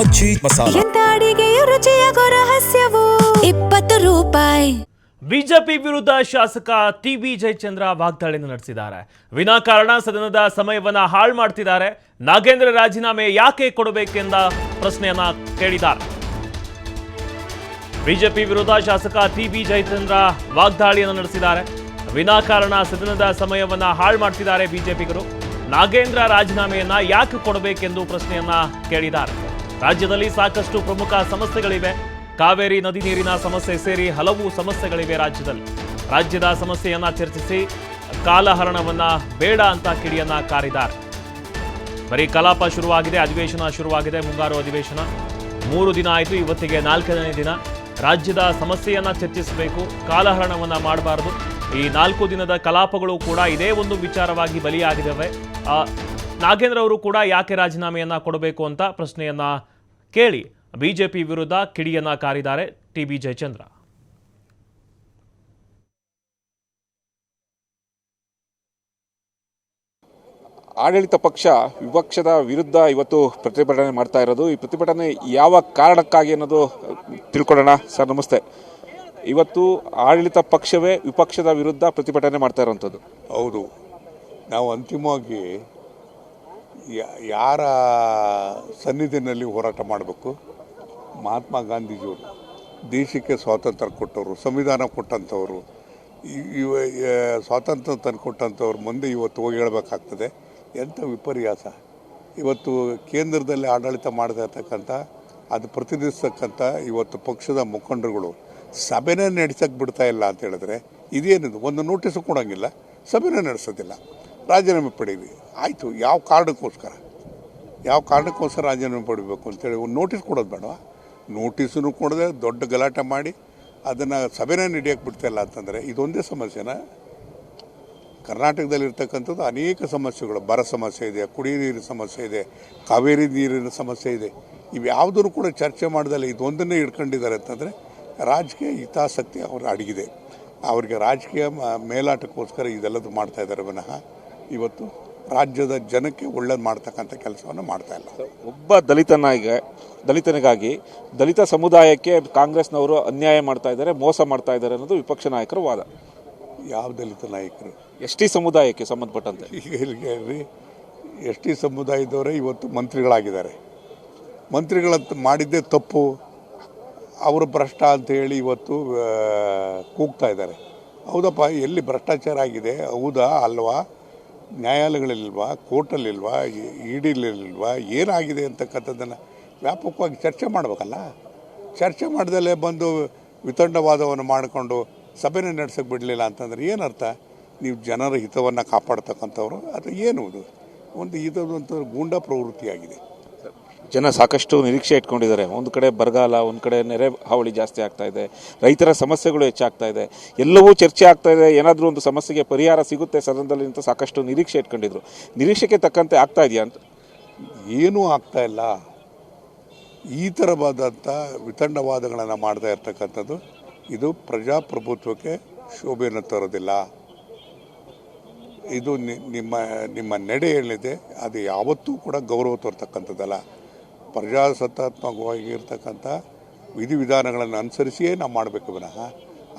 ಮಜ್ಜಿ ಮಸಾಲ ಎಂತ ಅಡಿಗೆಯ ರುಚಿಯಾಗೋ ರಹಸ್ಯವು 20 ರೂಪಾಯಿ. ಬಿಜೆಪಿ ವಿರುದ್ಧ ಶಾಸಕ ಟಿಬಿ ಜಯಚಂದ್ರ ವಾಗ್ದಾಳಿಯನ್ನು ನಡೆಸಿದ್ದಾರೆ. ವಿನಾಕಾರಣ ಸದನದ ಸಮಯವನ್ನ ಹಾಳು ಮಾಡ್ತಿದ್ದಾರೆ. ನಾಗೇಂದ್ರ ರಾಜೀನಾಮೆ ಯಾಕೆ ಕೊಡಬೇಕೆಂದ ಪ್ರಶ್ನೆಯನ್ನ ಕೇಳಿದ್ದಾರೆ. ಬಿಜೆಪಿ ವಿರುದ್ಧ ಶಾಸಕ ಟಿಬಿ ಜಯಚಂದ್ರ ವಾಗ್ದಾಳಿಯನ್ನು ನಡೆಸಿದ್ದಾರೆ. ವಿನಾಕಾರಣ ಸದನದ ಸಮಯವನ್ನ ಹಾಳು ಮಾಡ್ತಿದ್ದಾರೆ ಬಿಜೆಪಿಗರು. ನಾಗೇಂದ್ರ ರಾಜೀನಾಮೆಯನ್ನ ಯಾಕೆ ಕೊಡಬೇಕೆಂದು ಪ್ರಶ್ನೆಯನ್ನ ಕೇಳಿದ್ದಾರೆ. ರಾಜ್ಯದಲ್ಲಿ ಸಾಕಷ್ಟು ಪ್ರಮುಖ ಸಮಸ್ಯೆಗಳಿವೆ. ಕಾವೇರಿ ನದಿ ನೀರಿನ ಸಮಸ್ಯೆ ಸೇರಿ ಹಲವು ಸಮಸ್ಯೆಗಳಿವೆ ರಾಜ್ಯದಲ್ಲಿ. ರಾಜ್ಯದ ಸಮಸ್ಯೆಯನ್ನ ಚರ್ಚಿಸಿ ಕಾಲಹರಣವನ್ನ ಬೇಡ ಅಂತ ಕಿಡಿಯನ್ನ ಕಾರಿದ್ದಾರೆ. ಬರೀ ಕಲಾಪ ಶುರುವಾಗಿದೆ, ಅಧಿವೇಶನ ಶುರುವಾಗಿದೆ. ಮುಂಗಾರು ಅಧಿವೇಶನ 3 ದಿನ ಆಯಿತು, ಇವತ್ತಿಗೆ 4ನೇ ದಿನ. ರಾಜ್ಯದ ಸಮಸ್ಯೆಯನ್ನ ಚರ್ಚಿಸಬೇಕು, ಕಾಲಹರಣವನ್ನ ಮಾಡಬಾರದು. ಈ 4 ದಿನದ ಕಲಾಪಗಳು ಕೂಡ ಇದೇ ಒಂದು ವಿಚಾರವಾಗಿ ಬಲಿಯಾಗಿದ್ದಾವೆ. ನಾಗೇಂದ್ರ ಅವರು ಕೂಡ ಯಾಕೆ ರಾಜೀನಾಮೆಯನ್ನ ಕೊಡಬೇಕು ಅಂತ ಪ್ರಶ್ನೆಯನ್ನ ಕೇಳಿ ಬಿಜೆಪಿ ವಿರುದ್ಧ ಕಿಡಿಯನ್ನ ಕಾರಿದ್ದಾರೆ ಟಿಬಿ ಜಯಚಂದ್ರ. ಆಡಳಿತ ಪಕ್ಷ ವಿಪಕ್ಷದ ವಿರುದ್ಧ ಇವತ್ತು ಪ್ರತಿಭಟನೆ ಮಾಡ್ತಾ ಇರೋದು. ಈ ಪ್ರತಿಭಟನೆ ಯಾವ ಕಾರಣಕ್ಕಾಗಿ ಅನ್ನೋದು ತಿಳ್ಕೊಳ್ಳೋಣ. ಸರ್ ನಮಸ್ತೆ. ಇವತ್ತು ಆಡಳಿತ ಪಕ್ಷವೇ ವಿಪಕ್ಷದ ವಿರುದ್ಧ ಪ್ರತಿಭಟನೆ ಮಾಡ್ತಾ ಇರೋವಂಥದ್ದು. ಹೌದು, ನಾವು ಅಂತಿಮವಾಗಿ ಯಾರ ಸನ್ನಿಧಿನಲ್ಲಿ ಹೋರಾಟ ಮಾಡಬೇಕು? ಮಹಾತ್ಮ ಗಾಂಧೀಜಿಯವರು ದೇಶಕ್ಕೆ ಸ್ವಾತಂತ್ರ್ಯ ಕೊಟ್ಟವರು, ಸಂವಿಧಾನ ಕೊಟ್ಟಂಥವರು, ಸ್ವಾತಂತ್ರ್ಯ ತಂದು ಕೊಟ್ಟಂಥವ್ರು ಮುಂದೆ ಇವತ್ತು ಹೋಗಿ ಹೇಳಬೇಕಾಗ್ತದೆ. ಎಂಥ ವಿಪರ್ಯಾಸ! ಇವತ್ತು ಕೇಂದ್ರದಲ್ಲಿ ಆಡಳಿತ ಮಾಡ್ತಾ ಇರ್ತಕ್ಕಂಥ, ಅದು ಪ್ರತಿನಿಧಿಸ್ತಕ್ಕಂಥ ಇವತ್ತು ಪಕ್ಷದ ಮುಖಂಡರುಗಳು ಸಭೆನೇ ನಡೆಸೋಕ್ಕೆ ಬಿಡ್ತಾ ಇಲ್ಲ ಅಂತ ಹೇಳಿದ್ರೆ ಇದೇನಿದು? ಒಂದು ನೋಟಿಸು ಕೊಡೋಂಗಿಲ್ಲ, ಸಭೆನೇ ನಡೆಸೋದಿಲ್ಲ. ರಾಜೀನಾಮೆ ಪಡೀವಿ ಆಯಿತು. ಯಾವ ಕಾರಣಕ್ಕೋಸ್ಕರ ರಾಜೀನಾಮೆ ಪಡಿಬೇಕು ಅಂತೇಳಿ ಒಂದು ನೋಟಿಸ್ ಕೊಡೋದು ಬೇಡವಾ? ನೋಟಿಸನ್ನು ಕೊಡದೆ ದೊಡ್ಡ ಗಲಾಟೆ ಮಾಡಿ ಅದನ್ನು ಸಭೆನೇ ನಡೆಯೋಕ್ಕೆ ಬಿಡ್ತಾ ಇಲ್ಲ ಅಂತಂದರೆ ಇದೊಂದೇ ಸಮಸ್ಯೆನ? ಕರ್ನಾಟಕದಲ್ಲಿರ್ತಕ್ಕಂಥದ್ದು ಅನೇಕ ಸಮಸ್ಯೆಗಳು, ಬರ ಸಮಸ್ಯೆ ಇದೆ, ಕುಡಿಯ ನೀರಿನ ಸಮಸ್ಯೆ ಇದೆ, ಕಾವೇರಿ ನೀರಿನ ಸಮಸ್ಯೆ ಇದೆ. ಇವು ಯಾವುದನ್ನು ಕೂಡ ಚರ್ಚೆ ಮಾಡ್ದಲ್ಲ ಇದೊಂದನ್ನೇ ಇಟ್ಕೊಂಡಿದ್ದಾರೆ ಅಂತಂದರೆ ರಾಜಕೀಯ ಹಿತಾಸಕ್ತಿ ಅವರು ಅಡಗಿದೆ. ಅವರಿಗೆ ರಾಜಕೀಯ ಮೇಲಾಟಕ್ಕೋಸ್ಕರ ಇದೆಲ್ಲದು ಮಾಡ್ತಾ ಇದ್ದಾರೆ ವಿನಃ ಇವತ್ತು ರಾಜ್ಯದ ಜನಕ್ಕೆ ಒಳ್ಳೇದು ಮಾಡ್ತಕ್ಕಂಥ ಕೆಲಸವನ್ನು ಮಾಡ್ತಾ ಇಲ್ಲ. ಒಬ್ಬ ದಲಿತನಿಗಾಗಿ ದಲಿತ ಸಮುದಾಯಕ್ಕೆ ಕಾಂಗ್ರೆಸ್ನವರು ಅನ್ಯಾಯ ಮಾಡ್ತಾ ಇದ್ದಾರೆ, ಮೋಸ ಮಾಡ್ತಾ ಇದ್ದಾರೆ ಅನ್ನೋದು ವಿಪಕ್ಷ ನಾಯಕರ ವಾದ. ಯಾವ ದಲಿತ ನಾಯಕರು? ಎಸ್ ಟಿ ಸಮುದಾಯಕ್ಕೆ ಸಂಬಂಧಪಟ್ಟಂತೆ. ಈಗ ಎಸ್ ಟಿ ಸಮುದಾಯದವರೇ ಇವತ್ತು ಮಂತ್ರಿಗಳಾಗಿದ್ದಾರೆ. ಮಂತ್ರಿಗಳಂತ ಮಾಡಿದ್ದೇ ತಪ್ಪು, ಅವರು ಭ್ರಷ್ಟ ಅಂತ ಹೇಳಿ ಇವತ್ತು ಕೂಗ್ತಾ ಇದ್ದಾರೆ. ಹೌದಪ್ಪ, ಎಲ್ಲಿ ಭ್ರಷ್ಟಾಚಾರ ಆಗಿದೆ? ಹೌದಾ ಅಲ್ವಾ? ನ್ಯಾಯಾಲಯಗಳಿಲ್ವಾ? ಕೋರ್ಟಲ್ಲಿಲ್ವಾ? ಇಡಿಲಿಲ್ವಾ? ಏನಾಗಿದೆ ಅಂತಕ್ಕಂಥದ್ದನ್ನು ವ್ಯಾಪಕವಾಗಿ ಚರ್ಚೆ ಮಾಡಬೇಕಲ್ಲ. ಚರ್ಚೆ ಮಾಡ್ದಲ್ಲೇ ಬಂದು ವಿತಂಡವಾದವನ್ನು ಮಾಡಿಕೊಂಡು ಸಭೆನೇ ನಡೆಸೋಕ್ಕೆ ಬಿಡಲಿಲ್ಲ ಅಂತಂದರೆ ಏನರ್ಥ? ನೀವು ಜನರ ಹಿತವನ್ನು ಕಾಪಾಡ್ತಕ್ಕಂಥವ್ರು ಅದು ಏನು? ಇದೊಂದು ಗೂಂಡಾ ಪ್ರವೃತ್ತಿಯಾಗಿದೆ. ಜನ ಸಾಕಷ್ಟು ನಿರೀಕ್ಷೆ ಇಟ್ಕೊಂಡಿದ್ದಾರೆ. ಒಂದು ಕಡೆ ಬರಗಾಲ, ಒಂದು ಕಡೆ ನೆರೆ ಹಾವಳಿ ಜಾಸ್ತಿ ಆಗ್ತಾ ಇದೆ, ರೈತರ ಸಮಸ್ಯೆಗಳು ಹೆಚ್ಚಾಗ್ತಾ ಇದೆ, ಎಲ್ಲವೂ ಚರ್ಚೆ ಆಗ್ತಾ ಇದೆ. ಏನಾದರೂ ಒಂದು ಸಮಸ್ಯೆಗೆ ಪರಿಹಾರ ಸಿಗುತ್ತೆ ಸದನದಲ್ಲಿ ಅಂತ ಸಾಕಷ್ಟು ನಿರೀಕ್ಷೆ ಇಟ್ಕೊಂಡಿದ್ರು. ನಿರೀಕ್ಷೆಗೆ ತಕ್ಕಂತೆ ಆಗ್ತಾ ಇದೆಯಾ ಅಂತ? ಏನೂ ಆಗ್ತಾ ಇಲ್ಲ. ಈ ಥರವಾದಂಥ ವಿತಂಡವಾದಗಳನ್ನು ಮಾಡ್ತಾ ಇರ್ತಕ್ಕಂಥದ್ದು ಇದು ಪ್ರಜಾಪ್ರಭುತ್ವಕ್ಕೆ ಶೋಭೆಯನ್ನು ತರೋದಿಲ್ಲ. ಇದು ನಿಮ್ಮ ನಡೆ ಏನಿದೆ ಅದು ಯಾವತ್ತೂ ಕೂಡ ಗೌರವ ತೋರ್ತಕ್ಕಂಥದ್ದಲ್ಲ. ಪ್ರಜಾಸತ್ತಾತ್ಮಕವಾಗಿರ್ತಕ್ಕಂಥ ವಿಧಿವಿಧಾನಗಳನ್ನು ಅನುಸರಿಸಿಯೇ ನಾವು ಮಾಡಬೇಕು ವಿನಃ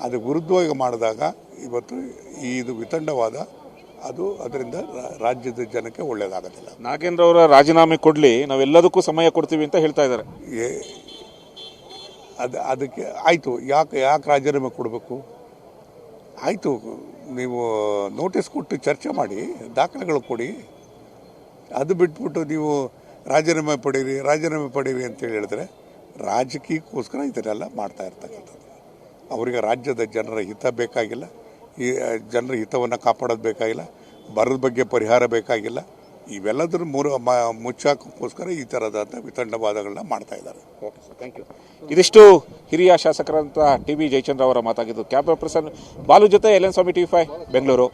ಅದು ವಿರುದ್ಧವಾಗಿ ಮಾಡಿದಾಗ ಇವತ್ತು ಇದು ವಿತಂಡವಾದ ಅದರಿಂದ ರಾಜ್ಯದ ಜನಕ್ಕೆ ಒಳ್ಳೆಯದಾಗೋದಿಲ್ಲ. ನಾಗೇಂದ್ರ ಅವರ ರಾಜೀನಾಮೆ ಕೊಡಲಿ, ನಾವೆಲ್ಲದಕ್ಕೂ ಸಮಯ ಕೊಡ್ತೀವಿ ಅಂತ ಹೇಳ್ತಾ ಇದ್ದಾರೆ. ಅದಕ್ಕೆ ಆಯಿತು, ಯಾಕೆ ರಾಜೀನಾಮೆ ಕೊಡಬೇಕು? ಆಯಿತು, ನೀವು ನೋಟಿಸ್ ಕೊಟ್ಟು ಚರ್ಚೆ ಮಾಡಿ, ದಾಖಲೆಗಳು ಕೊಡಿ. ಅದು ಬಿಟ್ಬಿಟ್ಟು ನೀವು ರಾಜೀನಾಮೆ ಪಡೀರಿ ಅಂತೇಳಿ ಹೇಳಿದ್ರೆ ರಾಜಕೀಯಕ್ಕೋಸ್ಕರ ಇದನ್ನೆಲ್ಲ ಮಾಡ್ತಾ ಇರ್ತಕ್ಕಂಥದ್ದು. ಅವರಿಗೆ ರಾಜ್ಯದ ಜನರ ಹಿತ ಬೇಕಾಗಿಲ್ಲ, ಈ ಜನರ ಹಿತವನ್ನು ಕಾಪಾಡೋದು ಬೇಕಾಗಿಲ್ಲ, ಬರದ ಬಗ್ಗೆ ಪರಿಹಾರ ಬೇಕಾಗಿಲ್ಲ. ಇವೆಲ್ಲದರ ಮುಚ್ಚಾಕೋಸ್ಕರ ಈ ಥರದಂಥ ವಿತಂಡವಾದಗಳನ್ನ ಮಾಡ್ತಾ ಇದ್ದಾರೆ. Okay sir, thank you. ಇದಿಷ್ಟು ಹಿರಿಯ ಶಾಸಕರಂತ ಟಿಬಿ ಜಯಚಂದ್ರ ಅವರ ಮಾತಾಗಿದ್ದು. ಕ್ಯಾಮ್ರಾ ಪರ್ಸನ್ ಬಾಲು ಜೊತೆ LN ಸ್ವಾಮಿ, TV5 ಬೆಂಗಳೂರು.